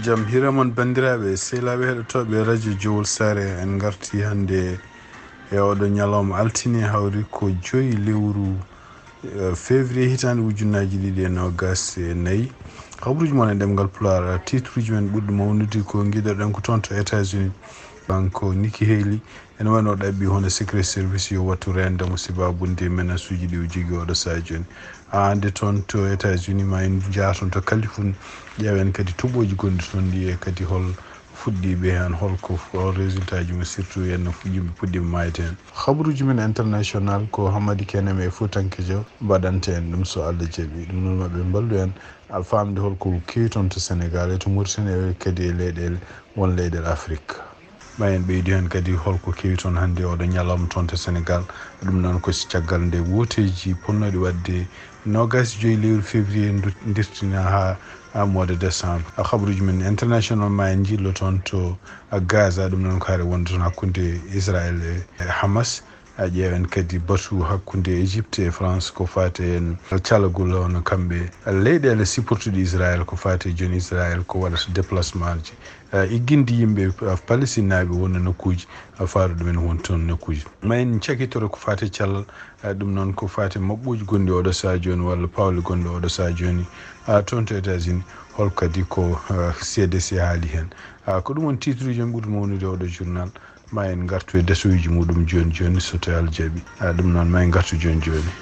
jam hiramon bandiraɓe sehilaɓe heɗotoɓe radio jowol sare en garti hande e oɗo ñalawma altine hawri ko 5 lewru février hitande ujunnaji 2024 habruji mon e ɗemgal Pulaar titre uji men ɓurɗo mawnude ko guiɗoɗen ko toon to États-Unis banko Nikki Haley ene wayno o ɗaɓɓi hono secret service yo wattu rende mo sibabunde menace uji ɗi o jogui oɗo saha joni hande toon to États-Unis ma en jaaton to Californie ƴeewen kadi toɓoji gonɗi toon ɗi e kadi hol fuɗɗiɓe hen holko résultat ji mum surtout henno yimɓe puɗɗima mayde hen habaruji men international ko Hammadi Kenem e Fuutankejo mbaɗante en ɗum so Allah jaaɓi ɗum noon maɓe mballu en famde holko kewi toon to Sénégal e to Mauritanie kadi e leyɗele won leyɗele Afrique ma en ɓeydi hen kadi holko kewi toon hande oɗo ñalawma toon to Sénégal ɗum noon ko caggal nde woteji ponnoɗi wadde 25 lewru février dirtina ha mois de décembre habaruji men international ma en jillo toon to Gaza ɗum noon ko haare wonde toon hakkude Israël e Hamas ƴeewen kadi batu hakkude Égypte e France ko fati en calagol hono kamɓe leyɗele siportuɗe Israël ko fati joni Israël ko waɗata déplacement ji igginde yimɓe Palestine naaɓe wonno nokkuji faaru ɗumen won toon nokkuji ma en cakitoro ko fati cellal ɗum noon ko fati mabɓuji gonɗi oɗo saha joni walla pawle gonɗi oɗo saha joni toon to États-Unis hol kadi ko CDC haali hen ko ɗum won titre uji ɓurɗo mawnude oɗo journal ma en gartu e desoyiji muɗum joni joni so tawi Allah jaaɓi ɗum noon ma en gartu joni joni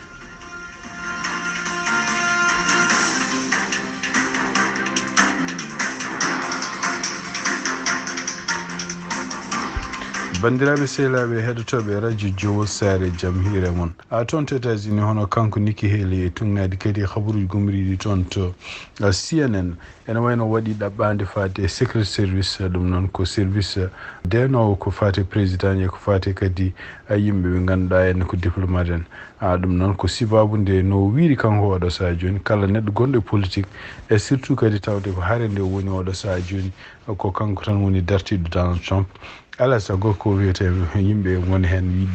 bandiraɓe sehilaɓe heɗotoɓe radio jowol sare jaam hiire moon toon to États-Unis hono kanko Nikki Haley e tunnadi kadi habaruji gomriɗi toon to CNN ene wayno waɗi ɗaɓɓade fati secret service ɗum noon ko service denowo ko fati président e ko fati kadi yimɓe ɓe ganduɗa enne ko diplomate en ɗum noon ko sibabude no wiiri kanko oɗo saha joni kala neɗɗo gonɗo e politique e surtout kadi tawde ko haare nde woni oɗo saha joni ko kanko tan woni dartiɗo Donald Trump ala sago ko wiyete yimɓe woni hen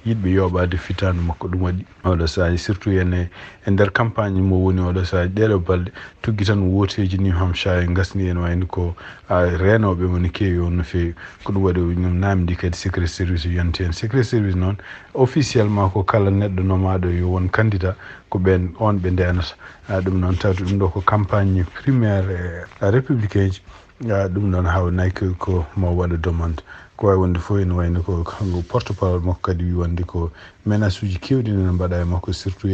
yiɗɓe yoɓade fitanu makko ɗum waɗi oɗo saha surtout ene e nder campagne mo woni oɗo saha ɗeɗo balɗe tugui tan woteji New Hampshire gasni en wayno ko renoɓe woni kewi on no fewi ko ɗum waɗi ñum namdi kadi secret service yonti hen secret service noon officiellement ko kala neɗɗo nomaɗo yo won candidat ko ɓen on ɓe ndenata ɗum noon tawde ɗum ɗo ko campagne primaire républicain ji ɗum noon hawnaki ko mo waɗa demande ko wawi wonde fof ene wayno ko porte parole makko kadi wi wonde ko menace uji kewɗi nene mbaɗa e makko surtout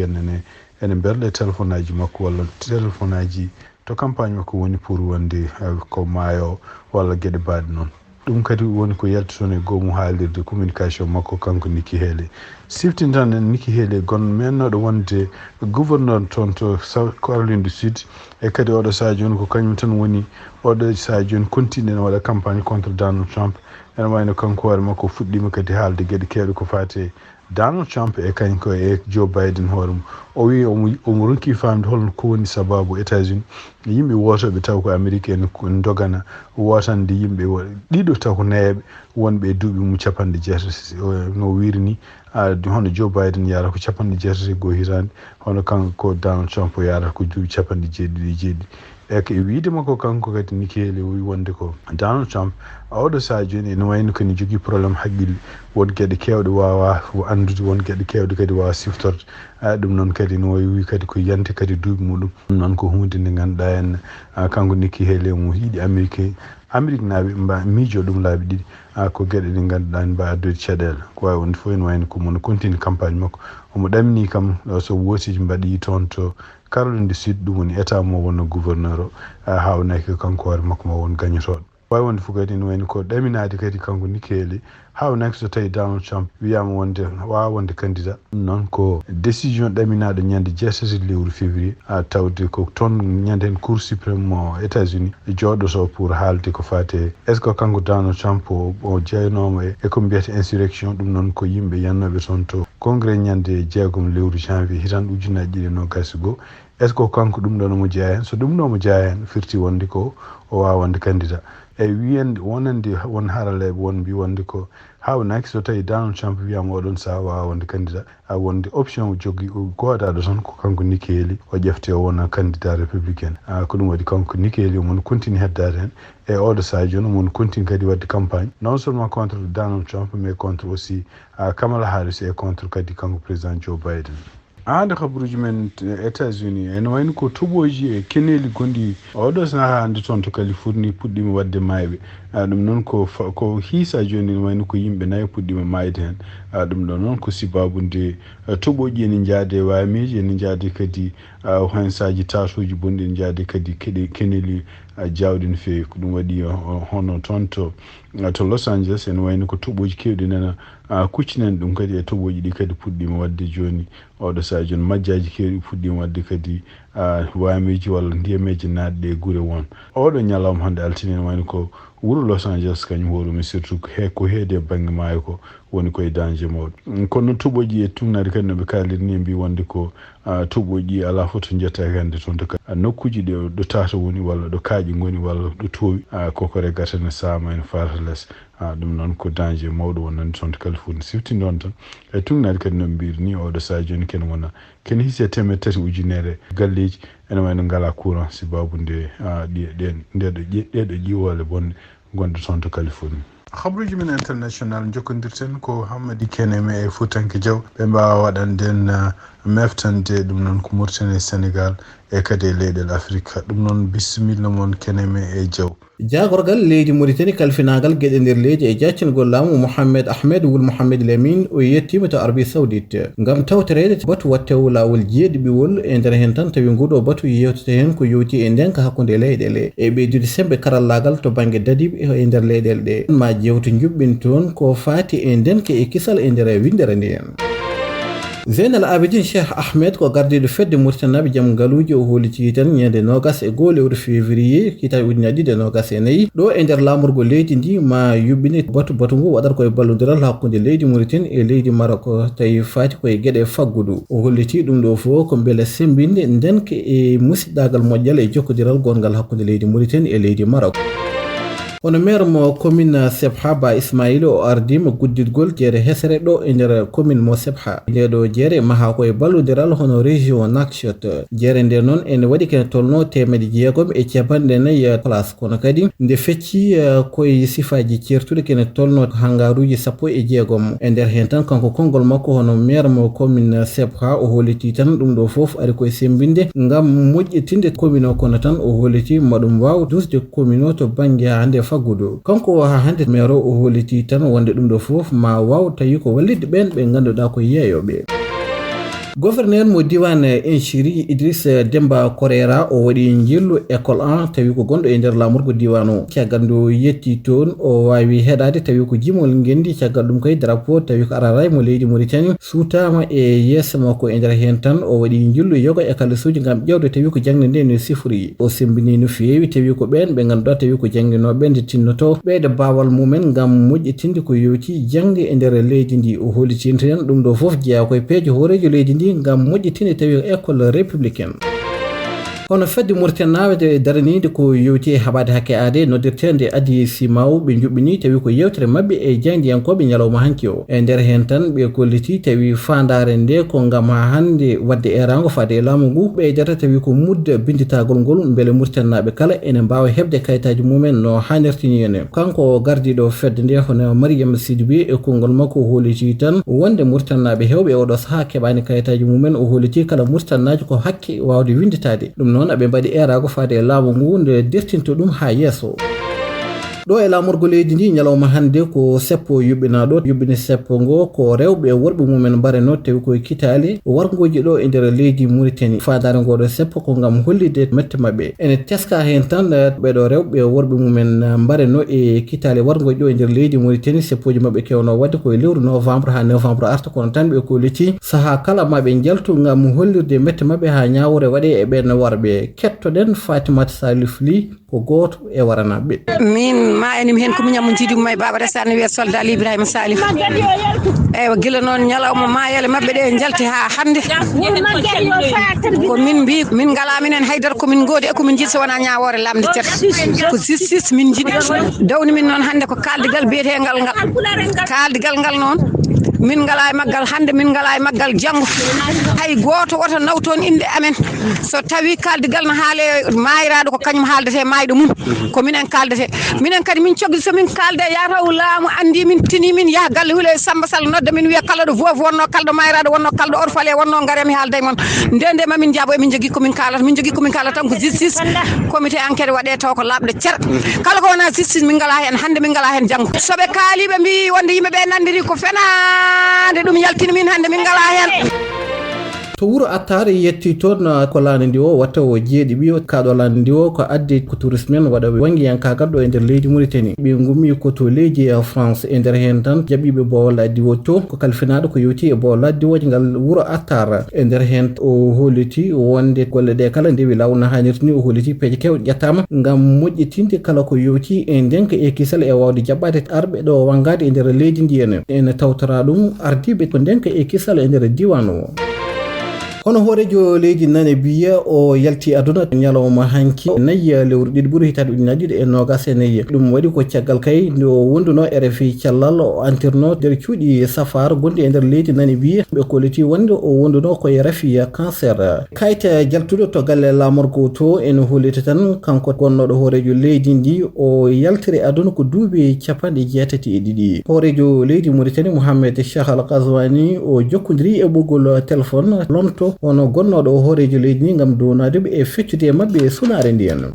ene berle téléphone aji makko walla téléphone aji to campagne makko woni pour wonde ko maayo walla gueɗe mbaɗe noon ɗum kadi woni ko yaltoton e goomum haalirde communication makko kanko Nikki Haley siftin tan en Nikki Haley gon mennoɗo wonde gouverneur toon to South Carolina du Sud e kadi oɗo saha joni ko kañum tan woni oɗo saha joni continue ne waɗa campagne contre Donald Trump ene wayno kanko hoore makko fuɗɗima kadi haalde gueɗe kewɗe ko fate Donald Trump e kañ ko e Joe Biden hoore mum o wi omo ronki famde holno ko woni sababu États-Unis yimɓe wotoɓe taw ko Amérique en dogana wotande yimɓe ɗiɗo taw ko neeɓe wonɓe e duuɓi mum 80 no wiiri ni hono Joe Biden yarata ko 81 hitande hono kanko ko Donald Trump o yarata ko duuɓi 77 e ko wiide makko kanko kadi Nikki Haley wi wonde ko Donald Trump oɗo saha joni ene wayno koni jogui probléme haqqille won gueɗe kewɗe wawa andude won gueɗe kewɗe kadi wawa siftorde ɗum noon kadi no wi kadi ko yante kadi duuɓi muɗum ɗum noon ko hunde nde ganduɗa en kanko Nikki Haley mo yiiɗi Amérique naaɓe miijo ɗum laabi ɗiɗi ko gueɗe ɗe ganduɗa en mbawi addude caɗele ko wawi wonde fof ene wayno ko mono continue campagne makko omo ɗamini kam so wotiji mbaɗi toon to Caroline du Sud ɗum woni état mo wonno gouverneur o hawnaki kanko hoore makko mo won gagnotoɗo wawi wonde fof kadi ene wayno ko ɗaminade kadi kanko Nikki Haley hawnaki so tawi Donald Trump wiyama wonde wawa wonde candidat ɗum noon ko décision ɗaminaɗo ñande 17 lewru février tawde ko toon ñande hen cour suprême mo États-Unis joɗoto pour haalde ko fate est ce que kanko Donald Trump o jeynoma e ko mbiyata insurrection ɗum noon ko yimɓe yannoɓe toon to congrès ñande 6 lewru janvier hitande 2021 est ce que kanko ɗum ɗo no mo jeeya hen so ɗum ɗo mo jeeya hen firti wonde ko o wawa wonde candidat e wiyande wonande won haraleɓe won mbi wonde ko hawnaki so tawi Donald Trump wiyama oɗon saha wawa wonde candidat a wonde option jogui godaɗo toon ko kanko Nikki Haley o ƴefte o wona candidat républicain ko ɗum waɗi kanko Nikki Haley omon continue heddade hen e oɗo saha joni omon continue kadi wadde campagne non seulement contre Donald Trump mais contre aussi Kamala Harris e contre kadi kanko président Joe Biden. Hande habaruji men États-Unis ene wayno ko toɓoji e keneli gonɗi oɗo saha hande toon to Californie puɗɗima wadde mayɓe ɗum noon ko hiisa joni ne wayno ko yimɓe nayyi puɗɗima mayde hen ɗum ɗo noon ko sibabude toɓoji ene jaade wamiji ene jaade kadi hensaji tatuji bonɗi ene jaade kadi keneli jawɗi no fewi ko ɗum waɗi hono toon to Los Angeles ene wayno ko toɓoji kewɗi nana kuccinen ɗum kadi e toɓoji ɗi kadi puɗɗima wadde joni oɗo saha joni majjaji kewɗi puɗɗima wadde kadi wamiji walla ndiyameji natɗe e guure won oɗo ñalawma hande altine ene wayno ko wuro Los Angeles kañum hoorumi surtout ko heede banggue maayo ko woni koye danger mawɗo kono toɓoji e tugnade kadi noɓe kalirni mbi wonde ko toɓoji ala fof to jettaki hande toon to nokkuji ɗo tata woni walla ɗo kaaƴi goni walla ɗo towi koko reggata ne saama ene farata less ɗum noon ko danger mawɗo wonande toon to Californie sifti ɗon tan e tugnade kadi noɓe mbiri ni oɗo saha joni ken wona ken hiise 300,000 galleji ene wayno ngala courant sibabude ɗeɗo ƴiwole bonde gonɗe toon to Californie. Habaruji men international jokkodirten ko Hammadi Keneme e Futanke Diaw ɓe mbawa waɗanden meftande ɗum noon ko Mauritanie Sénégal e kadi e leyɗel Afrique ɗum noon bisimilla moon Keneme e Diaw. jagorgal leydi Mauritanie kalfinagal gueɗe nder leydi e jaccingol laamu Mohamed Ahmed Wul Mohamed Lamine o yettima to Arabie Saoudite ngam tawtorede batu wattewo lawol jeeɗiɓiwol e nder hen tan tawi nguɗo batu yewtete hen ko yowti e ndenka hakkude leyɗele e ɓeydude sembe karallagal to banggue dadiɓe e nder leyɗele ɗe ma jewtu juɓɓin toon ko faati e ndenka e kisal e nder windere ndihen. Zeynal Abidine Cheikh Ahmed ko gardiɗo fedde Mauritanaɓe jaam galuji o hooliti tan ñande nogas e goho lewru février kita ujunnaje ɗiɗi e nogas e nayyi ɗo e nder lamorgo leydi ndi ma yuɓɓini batu ngu waɗata koye ballodiral hakkude leydi Mauritanie e leydi Maroc tawi fati koye gueɗe faggudu o holliti ɗum ɗo fof ko beele sembinde ndenka e musidɗagal moƴƴal e jokkodiral gongal hakkude leydi Mauritanie e leydi Maroc. Hono maire mo commune Sebha Ba Ismaïla o ardima guddidgol jeere hesere ɗo e nder commune mo Sebha nde ɗo jeere maha koye ballodiral hono région Nouakchott jeere nde noon ene waɗi kene tolno 650 place kono kadi nde fecci koye sifaji certuɗe kene tolno hangaruji 16 e nder hen tan kanko konngol makko hono maire mo commune Sebha o holliti tan ɗum ɗo foof ari koye sembinde ngam moƴƴitinde commune o kono tan o holliti maɗum waw dusde commune o to banggue hande faggudu kanko ha hande maire o holliti tan wonde ɗum ɗo foof ma waw tawi ko wallidde ɓen ɓe ganduɗa ko yeeyoɓe. Gouverneur mo diwan Inchiri Idriss Demba Korera o waɗi jillu école 1 tawi ko gonɗo e nder lamorgo diwan o caggal ndu yetti toon o wawi heɗade tawi ko jimol gendi caggal ɗum kay drapeau tawi ko araray mo leydi Mauritanie suutama e yeesa makko e nder hen tan o waɗi jillu yoga e kalisuji gam ƴewde tawi ko jangde nde no sifori o sembini no fewi tawi ko ɓen ɓe ganduɗa tawi ko jangguinoɓe nde tinnoto ɓeyde bawal mumen gam moƴƴitinde ko yowti jangde e nder leydi ndi o hollitinten ɗum ɗo foof jeeya koye peeje horejo leydi ndi ngam moƴƴitinde tawi école républicaine hono fedde Mauritanie daranide ko yewti e haɓade hakke aade noddirtede adi simaw ɓe juɓɓini tawi ko yewtere mabɓe e jangdiyankoɓe ñalawma hanki o e nder hen tan ɓe kolliti tawi fandare nde ko gam ha hande wadde erago fade e laamu ngu ɓeydata tawi ko mudde binditagol ngol beele Mauritanaɓe kala ene mbawa hebde kayitaji mumen no hannirtini ene kanko gardiɗo fedde nde hono Mariam Sidibé e konngol makko o holliti tan wonde Mauritanaɓe hewɓe e oɗo saaha keɓani kayitaji mumen o holliti kala Mauritanaji ko hakke wawde winditade ɗum noon aɓe mbaɗi erago fade e laamu ngu nde dirtinto ɗum ha yesso ɗo e lamorgo leydi ndi ñalawma hande ko seppo yuɓɓinaɗo yuɓɓini seppo ngo ko rewɓe worɓe mumen mbareno tawi koye kitali wargoji ɗo e nder leydi Mauritanie fadare ngoɗo seppo ko gam hollide mette mabɓe ene teska hen tan ɓeɗo rewɓe worɓe mumen mbareno e kitali wargoji ɗo e nder leydi Mauritanie seppoji mabɓe kewno wadde koye lewru novembre ha novembre arta kono tan ɓe kolliti saaha kala maɓe jaltu gam hollirde mette mabɓe ha ñawore waɗe e ɓen warɓe kettoɗen Fatimata Salif Ly ko goto e waranaɓe min ma enim hen ko muñam jidi may baba resani wi soldat Ibrahima Salif eywa gila noon ñalawma mayele mabɓe ɗe jalti ha hande ko min mbi min ngala minen haydara komin goodi e komin jiɗi so wona ñawore lamde ceerno ko justice min jiɗi dawni min noon hande ko kaldigal biyetegal ngal kaldigal ngal noon min ngala e maggal hande min ngala e maggal janggo hay goto woto nawton inde amen so tawi kaldigal no haale mayiraɗo ko kañum haaldete mayɗo mum ko minen kaldete minen kadi min cogli so min kalde yataw laamu andi min tini min yaha galle huule Samba Sall nodda min wiya kala ɗo vof wonno kalɗo mayiraɗo wonno kalɗo orfale wonno gaare mi haalday mon nde mamin jaabo emin jogui komin kalata tan ko justice comité enquête waɗe taw ko labɗo cer kala ko wona justice min ngala hen hande min ngala hen janggo soɓe kaaliɓe mbi wonde yimɓeɓe nandiri ko fenade ɗum yaltini min hande min ngala hen to wuro attare yetti toon ko laande ndi o watta o jeeɗi ɓi kaɗo laande ndi o ko addi ko tourisme en waɗa wangiyankagal ɗo e nder leydi Mauritanie ɓe gummi ko to leydi France e nder hen tan jaɓiɓe bowol addiwo to ko kalfinaɗo ko yewti e bowol addiwoji ngal wuro attar e nder hen o holliti wonde golle ɗe kala ndewi lawol no hannirta ni o holliti peeje kewɗe ƴettama ngam moƴƴitinde kala ko yewti e ndenka e kisal e wawde jaɓɓade arɓe ɗo wangade e nder leydi ndi ene tawtora ɗum ardiɓe ko ndenka e kisal e nder diwan o hono hoorejo leydi nane biya o yalti aduna ñalawma hanki nayyi lewru ɗiɗi ɓuuri hitade ujunnaje ɗiɗi e nogas e nayyi ɗum waɗi ko caggal kay nde o wonduno RFI cellal o antirno nder cuuɗi safar gonɗi e nder leydi nane biya ɓe kolliti wonde o wonduno koye rafi cancer kayita jaltuɗo to galle lamorgo to ene hollita tan kanko gonnoɗo hoorejo leydi ndi o yaltiri aduna ko duuɓi capanɗe jeetati e ɗiɗi hoorejo leydi Mauritanie Mouhamed Cheikh Al Ghazouani o jokkodiri e ɓoggol téléphone lomto wono gonnoɗo hoorejo leydi ni ngam donadeɓe e feccude mabɓe sunare ndiyan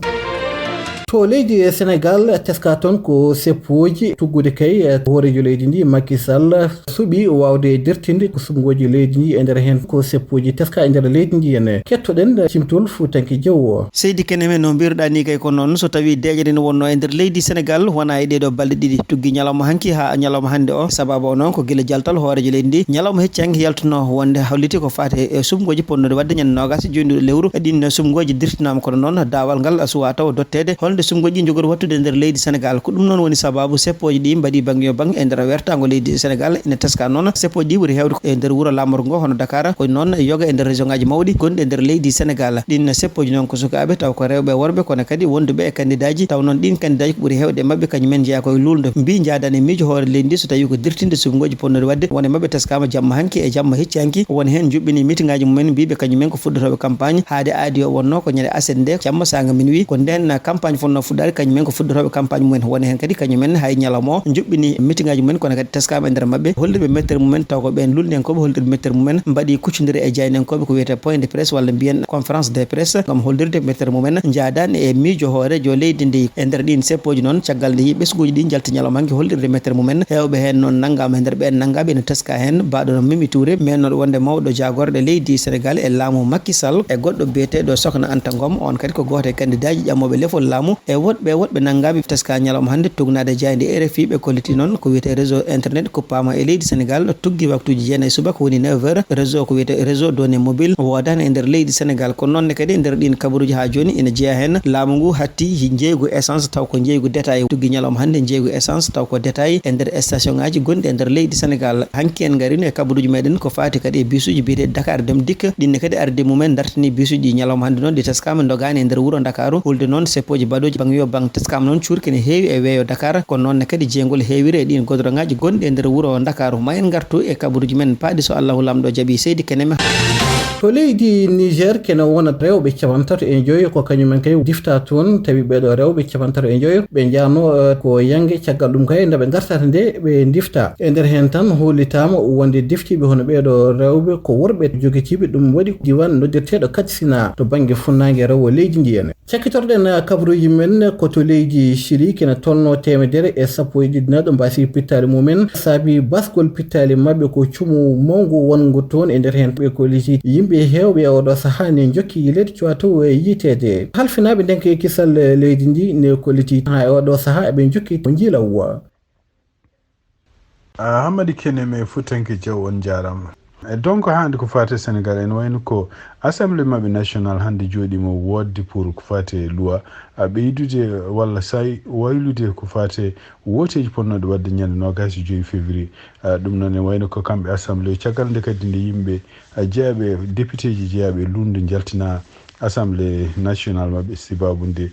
to leydi Sénégal teska toon ko seppoji tuggude kay hoorejo leydi ndi Macky Sall suuɓi wawde dirtinde ko sumgoji leydi ndi e nder hen ko seppoji teska e nder leydi ndi en kettoɗen cimtol Fuutanke Diaw seydi kene men no mbiruɗa ni kay ko noon so tawi deƴere ne wonno e nder leydi Sénégal wona e ɗeɗo balɗe ɗiɗi tuggi ñalawma hanki ha ñalawma hande o sababu o noon ko guila jaltal hoorejo leydi ndi ñalawma heccangue yaltuno wonde hawliti ko fate e sumgoji ponnude wadde ñande nogas joynuɗo lewru ɗin sumgoji dirtinama kono noon dawal ngal suwa taw dottede holde sumgoji jogori wattude e nder leydi Sénégal ko ɗum noon woni sababu seppoji ɗi mbaɗi banggue yo banggue e nder wertago leydi Sénégal ene teska noon seppoji ɗi ɓuuri hewde e nder wuuro lamorgo ngo hono Dakar ko noon yoga e nder région ngaji mawɗi gonɗi e nder leydi Sénégal ɗin seppoji noon ko sukaɓe taw ko rewɓe worɓe kono kadi wonduɓe e candidat ji taw noon ɗin candidat ji ko ɓuuri hewde e mabɓe kañumen jeeya koye lulde mbi jaadani miijo hoore leydi ndi so tawi ko dirtinde sumgoji ponnude wadde wone mabɓe teskama jamma hanki e jamma hecci hanki woni hen juɓɓini meeting ngaji mumen mbiɓe kañumen ko fuɗɗotoɓe campagne haade aadi o wonno ko ñande aset nde jamma saga min wi ko nden campagne fonno fuɗɗade kañumen ko fuɗɗotoɓe campagne mumen woni hen kadi kañumen hay ñalawma o juɓɓini meeting ngaji mumen kono kadi teskama e nder mabɓe hollirɓe mettere mumen taw ko ɓen lulnenkoɓe hollirɓe mettere mumen mbaɗi kuccodiri e jaynenkoɓe ko wiyete point de presse walla mbiyen conférence de presse gam hollirde mettere mumen jaadani e miijo hoorejo leydi ndi e nder ɗin seppoji noon caggal nde yimɓe suguji ɗi jalti ñalawma hanki hollirde mettere mumen hewɓe hen noon naggama e nder ɓen naggaɓe ene teska hen mbaɗo no Mimi Touré mennoɗo wonde mawɗo jagorɗo leydi Sénégal e laamu Macky Sall e goɗɗo biyeteɗo Sokhna Anta Ngom on kadi ko goto e candidat ji ƴammoɓe lefol laamu e woɗɓe naggaɓe teska ñalawma hande tugnade jayde RFI ɓe kolliti noon ko wiyete réseau internet kuppama e leydi Sénégal tuggi waktuji jeenayyi subaka woni 9h réseau ko wiyete réseau donné mobile wodani e nder leydi Sénégal ko nonne kadi e nder ɗin kabaruji ha joni ene jeeya hen laamu ngu hatti jeygu essence taw ko jeygu détail tuggi ñalawma hande jeygu essence taw ko détail e nder station ngaji gonɗi e nder leydi Sénégal hanki en garino e kabaruji meɗen ko fati kadi e bisuji biyete Dakar Dem Dikk ɗinne kadi arde mumen dartini bisuji ñalawma hande noon ɗi teskama dogani e nder wuuro Dakaru hulde noon seppoji baɗoji bang yo bang teskama noon curki ne heewi e weeyo Dakar kono noonne kadi jeygol heewiri e ɗin godoro ngaji gonɗi e nder wuuro Dakaru ma en gartu e kabaruji men paaɗi so Allahu lamɗo jaaɓi seydi kenema to leydi Niger kene wona rewɓe capantato e joyi ko kañumen kay difta toon tawi ɓeɗo rewɓe capantato e joyi ɓe jano ko yangue caggal ɗum kay ndeɓe gartata nde ɓe difta e nder hen tan hollitama wonde deftiɓe hono ɓeɗo rewɓe ko worɓe joguitiɓe ɗum waɗi diwan noddirteɗo Katsina to banggue funnague rewo leydi ndi en cakkitorɗen kabaruji men koto leydi Chili kene tolno 110 naɗo mbasi pittali mumen saabi basgol pittali mabɓe ko cuumu mawgu wongo toon e nder hen ɓe kolliti yimɓe hewɓe oɗo saaha ne jokki leydi cuwatow e yitede halfinaɓe ndenke kisal leydi ndi ne kolliti ha e oɗo saaha eɓe jokki ko jiilawa Hamadi Kene me Fuutanke Diaw on jarama donc hande ko fate Sénégal en wayno ko assemblée mabɓe national hande jooɗimo wodde pour ko fate loi ɓeydude walla say waylude ko fate woteji ponnoɗe wadde ñande 25 février ɗum noon en wayno ko kamɓe assemblée caggal nde kadi nde yimɓe jeeyaɓe député ji jeeyaɓe Lundi jaltina assemblée national mabɓe sibabude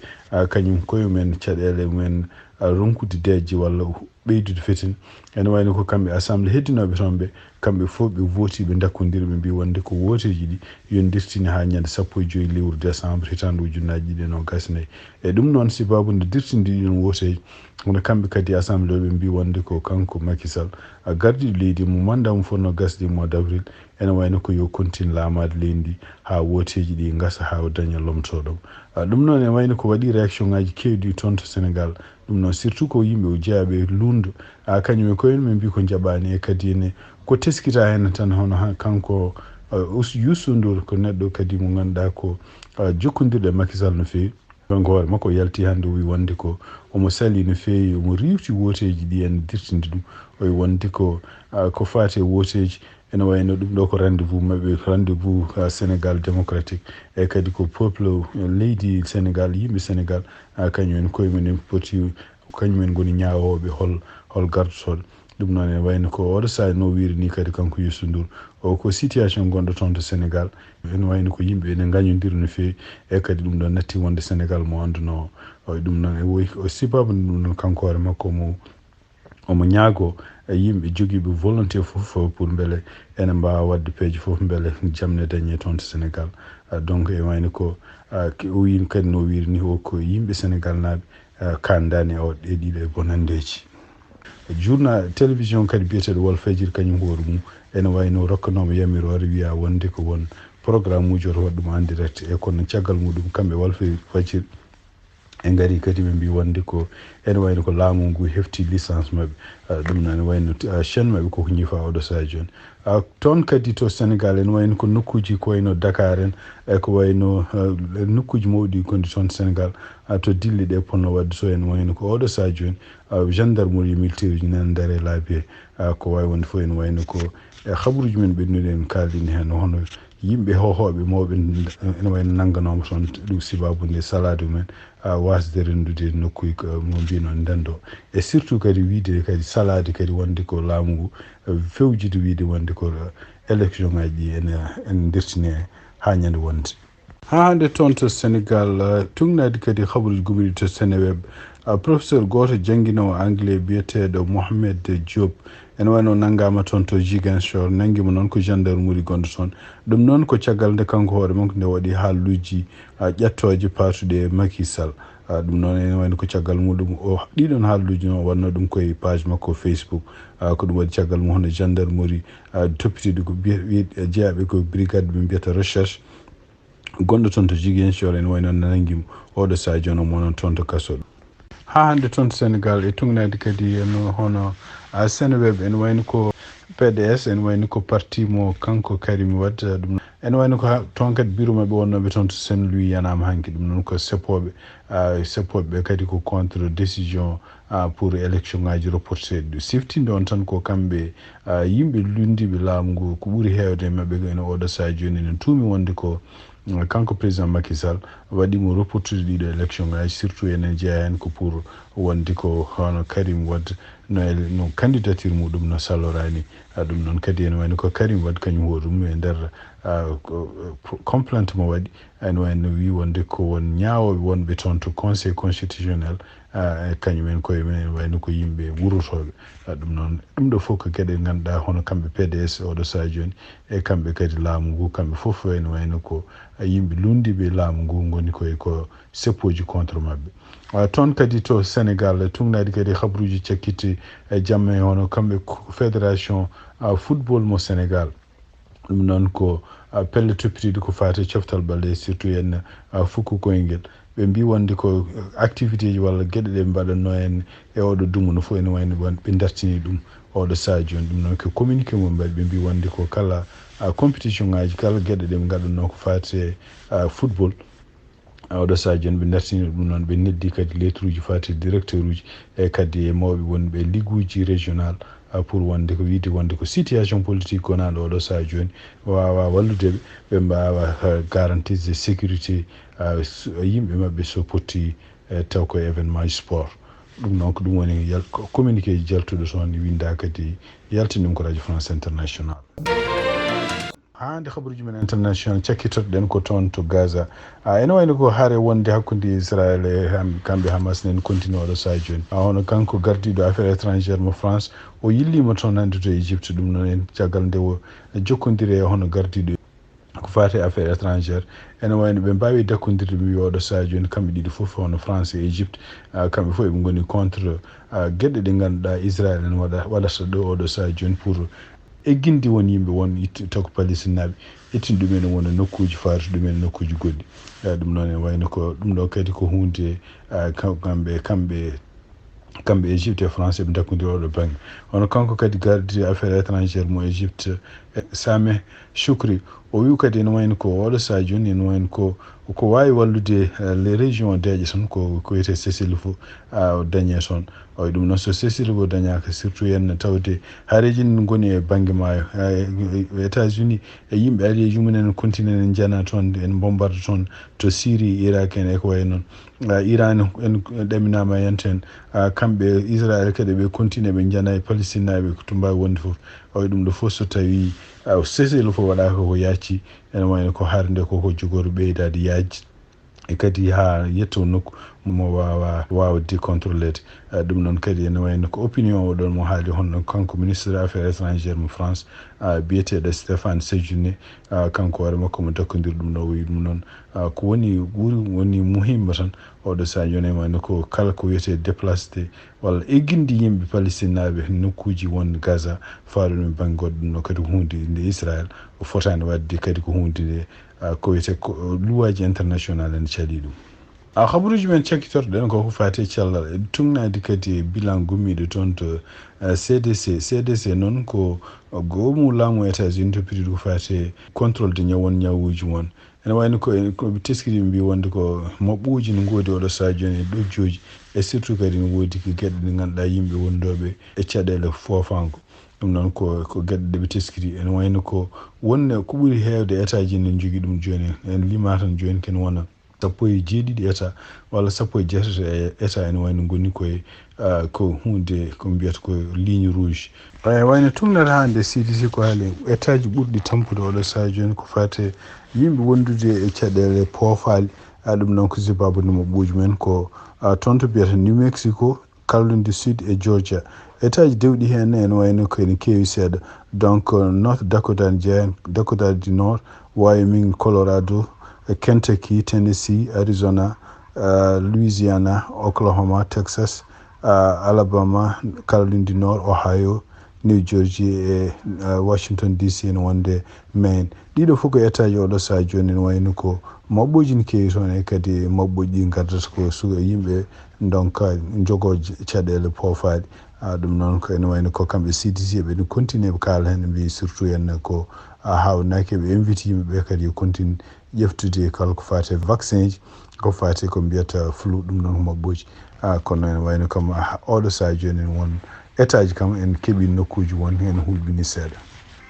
kañum koyemumen caɗele mumen ronkude deeje walla ɓeydude fetin ene wayno ko kamɓe assemblée heddinoɓe toon ɓe kamɓe fof ɓe vooti ɓe dakkodiri ɓe mbi wonde ko woteji ɗi yo dirtini ha ñande 15 lewru décembre hitande ujunnaji ɗiɗi e nogas nayyi e ɗum noon sibabude dirtindi ɗon woteji kono kamɓe kadi assemblée ɓe mbi wonde ko kanko Macky Sall gardiɗo leydi mo mandamo fonno gasde mois d' avril ene wayno ko yo continue laamade leydi ndi ha woteji ɗi gasa ha daña lomtoɗom ɗum noon e wayno ko waɗi réaction ngaji kewɗi toon to Sénégal ɗum noon surtout ko yimɓe o jeeyaɓe Lundu kañum e koyen ɓe mbi ko jaɓani e kadi ene ko teskita hen tan hono kanko Youssou Ndour ko neɗɗo kadi mo ganduɗa ko jokkodirɗo e Macky Sall no fewi kanko hoore makko yalti hande wi wonde ko omo sali no fewi omo riwti woteji ɗi en dirtinde ɗum oyi wonde ko fate woteji ene wayno ɗum ɗo ko rendez-vous mabɓe rendez-vous Sénégal démocratique e kadi ko peuple leydi Sénégal yimɓe Sénégal kañumen koyemumen poti kañumen goni ñawoɓe hol gardotoɗo ɗum noon ene wayno ko oɗo saha no wiiri ni kadi kanko Youssou Ndour o ko situation gonɗo toon to Sénégal ene wayno ko yimɓe ene gañodiri no fewi e kadi ɗum ɗon natti wonde Sénégal mo anduno ɗum noon e woyi o sibabu ɗum noon kanko hoore makko omo ñaago yimɓe jogiiɓe volonté fof pour beele ene mbawa wadde peeje fof beele jamne dañe toon to Sénégal donc e wayno ko o wi kadi no wiiri ni o ko yimɓe Sénégal naaɓe kandani e ɗiɗo bonandeji journal télévision kadi biyeteɗo Walfadjri kañum hoore mum ene wayno rokkanomo yamirore wiya wonde ko won programme uji oto waɗɗum en direct e kono caggal muɗum kamɓe Walfadjri e ngari kadi ɓe mbi wonde ko ene wayno ko laamu ngu hefti licence mabɓe ɗum noon ene wayno chaîne mabɓe koko ñifa oɗo saha joni toon kadi to Sénégal ene wayno ko nokkuji ko wayno Dakar en e ko wayno nokkuji mawɗi gondi toon Sénégal to dille ɗe ponno wadde so ene wayno ko oɗo saha joni gendarmerie militaire ji nana daare laabi ko wawi wonde fof ene wayno ko habaruji men ɓennuɗi en kaldini hen hono yimɓe hohoɓe mawɓe ene wayno nangganoma toon ɗum sibabude salade mumen wasde rendude nokkuy mo mbino ndendo e surtout kadi wiide kadi salade kadi wonde ko laamu ngu fewjide wiide wonde ko élection ngaji ɗi ene dirtine ha ñande wonde ha hande toon to Sénégal tungnade kadi habaruji gumriɗi to Sénéweb professeur goto jangguinowo anglais biyeteɗo Mohamed Diop ene wayno nanggama toon to Ziguinchor nanguima noon ko gendarmerie gonɗo toon ɗum noon ko caggal nde kanko hoore makko nde waɗi haalluji ƴettoje patuɗe Macky Sall ɗum noon ene wayno ko caggal muɗum o ɗiɗon haalluji noon wanno ɗum koye page makko Facebook ko ɗum waɗi caggal mum hono gendarmerie toppitiɗo ko jeeyaɓe ko brigade ɓe mbiyata recherche gonɗo toon to Ziguinchor ene wayno nanguima oɗo saha joni omo noon toon to kaso ha hande toon to Sénégal e tungnade kadi eno hono Sénéweb ene wayno ko PDS ene wayno ko parti mo kanko Karim Wade ɗum ene wayno ko toon kadi bureau mabɓe wonnoɓe toon to Saint Louis yanama hanki ɗum noon ko seppoɓe kadi ko contre décision pour élection ngaji reporté ɗi siftinde on tan ko kamɓe yimɓe lundiɓe laamu ngu ko ɓuuri hewde mabɓe ene oɗo saha joni enen tuumi wonde ko kanko président Macky Sall waɗimo reportude ɗiɗo élection ngaji surtout enen jeeya hen ko pour wonde ko hono Karim Wade no candidature muɗum no sallorani ɗum noon kadi ene wayno ko Karim Wade kañum hoɗum e nder complainte mo waɗi ene wayno wi wonde ko won ñawoɓe wonɓe toon to conseil constitutionnel e kañumen koye men wayno ko yimɓe wurotoɓe ɗum noon ɗum ɗo fof ko gueɗe ganduɗa hono kamɓe PDS oɗo saha joni e kamɓe kadi laamu ngu kamɓe fof ene wayno ko yimɓe lundiɓe laamu ngu goni koye ko seppoji contre mabɓe toon kadi to Sénégal tungnadi kadi habaruji cakkiti e jamme hono kamɓe fédération football mo Sénégal ɗum noon ko pelle toppitiɗo ko fate coftal ɓalle surtout en fukku koyngel ɓe mbi wonde ko activité ji walla gueɗe ɗe mbaɗanno en e oɗo dumu no fof ene wayno ɓe dartini ɗum oɗo saha joni ɗum noon ko communiqué mum mbaɗi ɓe mbi wonde ko kala compétition ngaji kala gueɗe ɗe ɓe gaɗanno ko fate football oɗo saha joni ɓe dartini ɗum noon ɓe neddi kadi lettre uji fate directeur uji e kadi e mawɓe wonɓe ligue uji régional pour wonde ko wiide wonde ko situation politique gonaɗo oɗo sa joni wawa wallude ɓe mbawa garantiser sécurité yimɓe mabɓe so poti taw ko événement sport ɗum noon ko ɗum woni communiqué jaltuɗo toon winda kadi yaltini ɗum ko radio france international. hande habaruji men international cakkitoɗen ko toon to Gaza ene wayno ko haare wonde hakkude Israël e kamɓe Hamas nen continue oɗo sa joni hono kanko gardiɗo affaire étrangére mo France o yillima toon hande to Égypte ɗum noon en caggal nde o jokkodiri e hono gardiɗo ko fate affaire étrangére ene wayno ɓe mbawi dakkodirde mi wi oɗo sa joni kamɓe ɗiɗi foof hono France e Égypte kamɓe fof eɓe goni contre gueɗe ɗe ganduɗa Israël en waɗata ɗo oɗo sa joni pour eggindi won yimɓe won tako palestinaɓe ittini ɗumen wona nokkuji faatu ɗumen nokkuji goɗɗi ɗum noon en wayno ko ɗum ɗo kadi ko hunde kamɓe Égypte e France ɓe dakkodiri oɗo banggue hono kanko kadi gardi affaire étrangére mo Égypte Sameh Choukri o wi kadi ene wayno ko oɗo sa joni ene wayno ko wawi wallude les régions deeƴe toon ko wiyete cessez-le-feu dañe toon o ɗum noon so cessez-le-feu dañaka surtout yen tawde haareji goni e banggue maayo États-Unis e yimɓe alliéji mumen continue en jana toon en bombarde toon to Syrie Irak en e ko way noon Iran en ɗaminama yenten kamɓe Israël kadi ɓe continue ɓe jana e palestinaɓe to mbawi wonde foof ɗum ɗo foof so tawi cessez-le-feu waɗaka ko yacci ene wayno ko harde koko jogori ɓeydade yajji e kadi ha yetto nokku mo wawa décontrôlede ɗum noon kadi ene wayno ko opinion oɗon mo haali honno kanko ministre des affaires étrangères mo France biyeteɗo Stéphane Séjourné kanko hoore makko mo dakkodiri ɗum ɗo wi ɗum noon ko woni muhimma tan oɗo sa joni wayno ko kala ko wiyete déplacé walla eggindi yimɓe palestinaɓe nokkuji won Gaza faaɗuɗum banggue goɗɗo ɗum ɗo kadi ko hunde nde Israël o fotani wadde kadi ko hunde nde ko wiyete luwaji international en caali ɗum habaruji men cakkitorɗen koko fati cellal e tugnadi kadi bilan gummiɗo toon to CDC noon ko gomu laamu États-Unis to piri ko fati contrôle de ñawuji won ene wayno ko teskiri mbi wonde ko maɓɓuji no goodi oɗo sa joni e ɗojjoji e surtout kadi no woodi ko gueɗe ɗe ganduɗa yimɓe wondoɓe e caɗele foofanko ɗum noon ko gueɗe ɗeɓe teskiri ene wayno ko wonne ko ɓuuri hewde état ji ne jogui ɗum joni en lima tan joni ken wona 17 état walla 18 état ene wayno goni koye ko hunde ko mbiyata ko ligne rouge wayno tumnata hande CDC ko haali état ji ɓurɗi tampude oɗo sa joni ko fate yimɓe wondude e caɗele poofali ɗum noon ko zimbabwe no maɓɓuji men ko toon to mbiyata New Mexico Caroline du Sud e Georgia état ji dewɗi hen ene wayno ko ene kewi seeɗa donc North Dakota Dakota du Nord Wyoming Colorado Kentucky Tennessee Arizona Louisiana Oklahoma Texas Alabama Caroline du Nord Ohio New Jersey e Washington DC en wonde Maine ɗiɗo fof ko état ji oɗo sa joni en wayno ko mabɓoji ne kewi toon e kadi mabɓoji ɗi gardata ko suga yimɓe donc jogo caɗele poofaɗi ɗum noon ko ene wayno ko kamɓe CDC ɓe continue ɓe kaala hen mbi surtout en ko hawnaki ɓe invite yimɓeɓe kadi yo continue ƴeftude kala ko fate vaccin ji ko fate ko mbiyata flou ɗum noon ko mabɓoji kono ene wayno kam oɗo sa joni en won état ji kam en keeɓi nokkuji won hen hulɓini seeɗa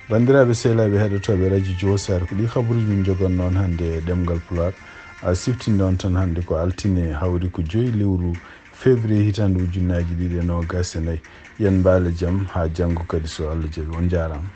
bandiraɓe sehlaɓe heɗotoɓe radio Jowsar ko ɗi habaruji min jogon noon hande e ɗemgal Pulaar siftinde on tan hande ko altine hawri ko 5 lewru février hitande ujunnaji 2024 yen mbaale jaam ha janggo kadi so Allah jaaɓi on jarama.